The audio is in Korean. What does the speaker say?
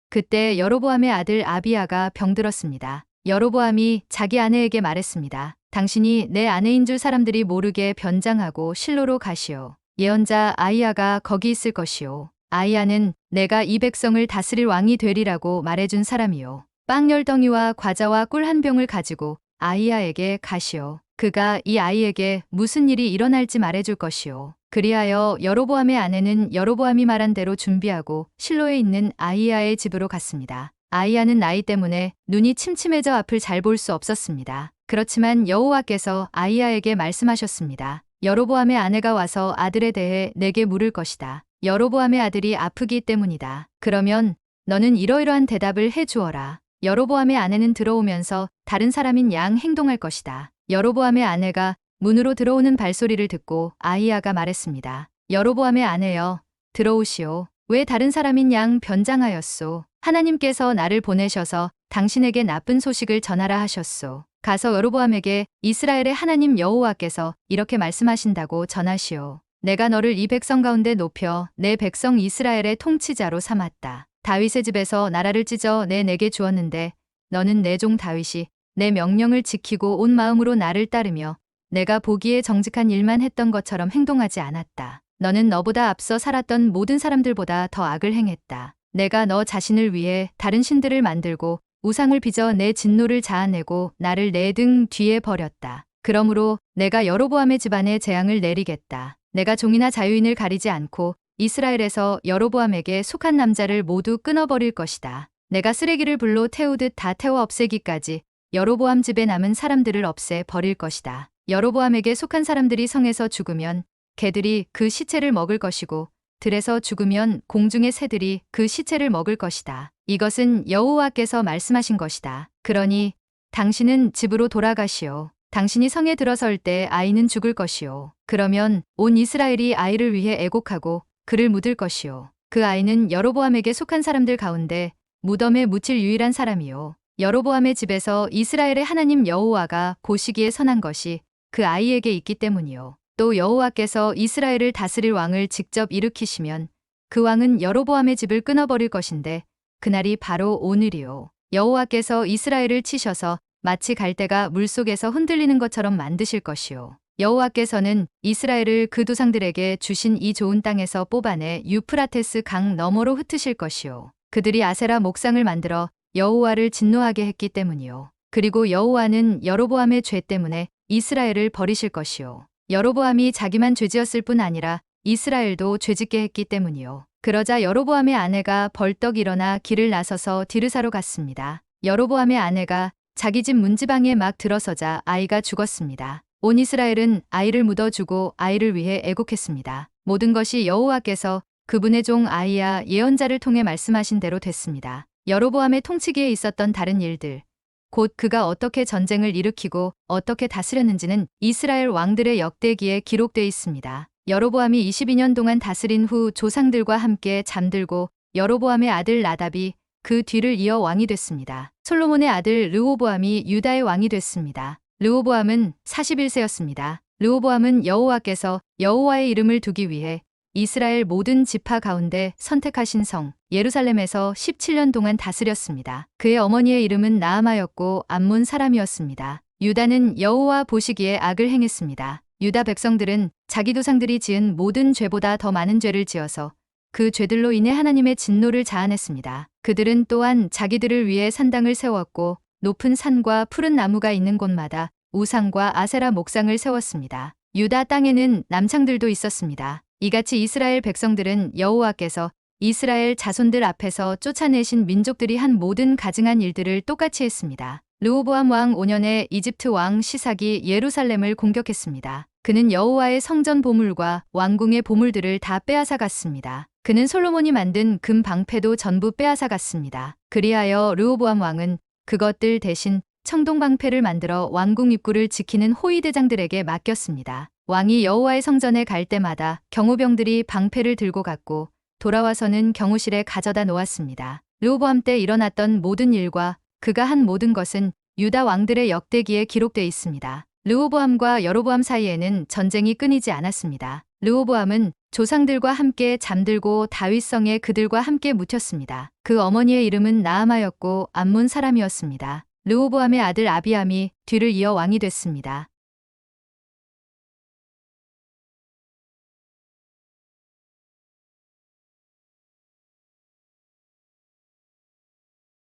그때 여로보암의 아들 아비야가 병들었습니다. 여로보암이 자기 아내에게 말했습니다. 당신이 내 아내인 줄 사람들이 모르게 변장하고 실로로 가시오. 예언자 아이야가 거기 있을 것이오. 아이야는 내가 이 백성을 다스릴 왕이 되리라고 말해준 사람이오. 빵 10덩이와 과자와 꿀 한 병을 가지고 아이야에게 가시오. 그가 이 아이에게 무슨 일이 일어날지 말해줄 것이오. 그리하여 여로보암의 아내는 여로보암이 말한 대로 준비하고 실로에 있는 아이야의 집으로 갔습니다. 아이야는 나이 때문에 눈이 침침해져 앞을 잘 볼 수 없었습니다. 그렇지만 여호와께서 아이야에게 말씀하셨습니다. 여로보암의 아내가 와서 아들에 대해 내게 물을 것이다. 여로보암의 아들이 아프기 때문이다. 그러면 너는 이러이러한 대답을 해 주어라. 여로보암의 아내는 들어오면서 다른 사람인 양 행동할 것이다. 여로보암의 아내가 문으로 들어오는 발소리를 듣고 아이야가 말했습니다. 여로보암의 아내여, 들어오시오. 왜 다른 사람인 양 변장하였소? 하나님께서 나를 보내셔서 당신에게 나쁜 소식을 전하라 하셨소. 가서 여로보암에게 이스라엘의 하나님 여호와께서 이렇게 말씀하신다고 전하시오. 내가 너를 이 백성 가운데 높여 내 백성 이스라엘의 통치자로 삼았다. 다윗의 집에서 나라를 찢어 내게 주었는데 너는 내 종 다윗이 내 명령을 지키고 온 마음으로 나를 따르며 내가 보기에 정직한 일만 했던 것처럼 행동하지 않았다. 너는 너보다 앞서 살았던 모든 사람들보다 더 악을 행했다. 내가 너 자신을 위해 다른 신들을 만들고 우상을 빚어 내 진노를 자아내고 나를 내 등 뒤에 버렸다. 그러므로 내가 여로보암의 집안에 재앙을 내리겠다. 내가 종이나 자유인을 가리지 않고 이스라엘에서 여로보암에게 속한 남자를 모두 끊어버릴 것이다. 내가 쓰레기를 불로 태우듯 다 태워 없애기까지 여로보암 집에 남은 사람들을 없애 버릴 것이다. 여로보암에게 속한 사람들이 성에서 죽으면 개들이 그 시체를 먹을 것이고 들에서 죽으면 공중의 새들이 그 시체를 먹을 것이다. 이것은 여호와께서 말씀하신 것이다. 그러니 당신은 집으로 돌아가시오. 당신이 성에 들어설 때 아이는 죽을 것이오. 그러면 온 이스라엘이 아이를 위해 애곡하고 그를 묻을 것이오. 그 아이는 여로보암에게 속한 사람들 가운데 무덤에 묻힐 유일한 사람이오. 여로보암의 집에서 이스라엘의 하나님 여호와가 보시기에 선한 것이 그 아이에게 있기 때문이오. 또 여호와께서 이스라엘을 다스릴 왕을 직접 일으키시면 그 왕은 여로보암의 집을 끊어버릴 것인데 그날이 바로 오늘이오. 여호와께서 이스라엘을 치셔서 마치 갈대가 물속에서 흔들리는 것처럼 만드실 것이오. 여호와께서는 이스라엘을 그 조상들에게 주신 이 좋은 땅에서 뽑아내 유프라테스 강 너머로 흩으실 것이오. 그들이 아세라 목상을 만들어 여호와를 진노하게 했기 때문이오. 그리고 여호와는 여로보암의 죄 때문에 이스라엘을 버리실 것이오. 여로보암이 자기만 죄지었을 뿐 아니라 이스라엘도 죄짓게 했기 때문이오. 그러자 여로보암의 아내가 벌떡 일어나 길을 나서서 디르사로 갔습니다. 여로보암의 아내가 자기 집 문지방에 막 들어서자 아이가 죽었습니다. 온 이스라엘은 아이를 묻어주고 아이를 위해 애곡했습니다. 모든 것이 여호와께서 그분의 종 아이야 예언자를 통해 말씀하신 대로 됐습니다. 여로보암의 통치기에 있었던 다른 일들, 곧 그가 어떻게 전쟁을 일으키고 어떻게 다스렸는지는 이스라엘 왕들의 역대기에 기록되어 있습니다. 여로보암이 22년 동안 다스린 후 조상들과 함께 잠들고 여로보암의 아들 나답이 그 뒤를 이어 왕이 됐습니다. 솔로몬의 아들 르호보암이 유다의 왕이 됐습니다. 르호보암은 41세였습니다. 르호보암은 여호와께서 여호와의 이름을 두기 위해 이스라엘 모든 지파 가운데 선택하신 성 예루살렘에서 17년 동안 다스렸습니다. 그의 어머니의 이름은 나아마였고 암몬 사람이었습니다. 유다는 여호와 보시기에 악을 행했습니다. 유다 백성들은 자기 조상들이 지은 모든 죄보다 더 많은 죄를 지어서 그 죄들로 인해 하나님의 진노를 자아냈습니다. 그들은 또한 자기들을 위해 산당을 세웠고 높은 산과 푸른 나무가 있는 곳마다 우상과 아세라 목상을 세웠습니다. 유다 땅에는 남창들도 있었습니다. 이같이 이스라엘 백성들은 여호와께서 이스라엘 자손들 앞에서 쫓아내신 민족들이 한 모든 가증한 일들을 똑같이 했습니다. 르호보암 왕 5년에 이집트 왕 시삭이 예루살렘을 공격했습니다. 그는 여호와의 성전 보물과 왕궁의 보물들을 다 빼앗아 갔습니다. 그는 솔로몬이 만든 금 방패도 전부 빼앗아 갔습니다. 그리하여 르호보암 왕은 그것들 대신 청동 방패를 만들어 왕궁 입구를 지키는 호위대장들에게 맡겼습니다. 왕이 여호와의 성전에 갈 때마다 경호병들이 방패를 들고 갔고 돌아와서는 경호실에 가져다 놓았습니다. 르호보암 때 일어났던 모든 일과 그가 한 모든 것은 유다 왕들의 역대기에 기록되어 있습니다. 르호보암과 여로보암 사이에는 전쟁이 끊이지 않았습니다. 르호보암은 조상들과 함께 잠들고 다윗성에 그들과 함께 묻혔습니다. 그 어머니의 이름은 나아마였고 암몬 사람이었습니다. 르호보암의 아들 아비암이 뒤를 이어 왕이 됐습니다.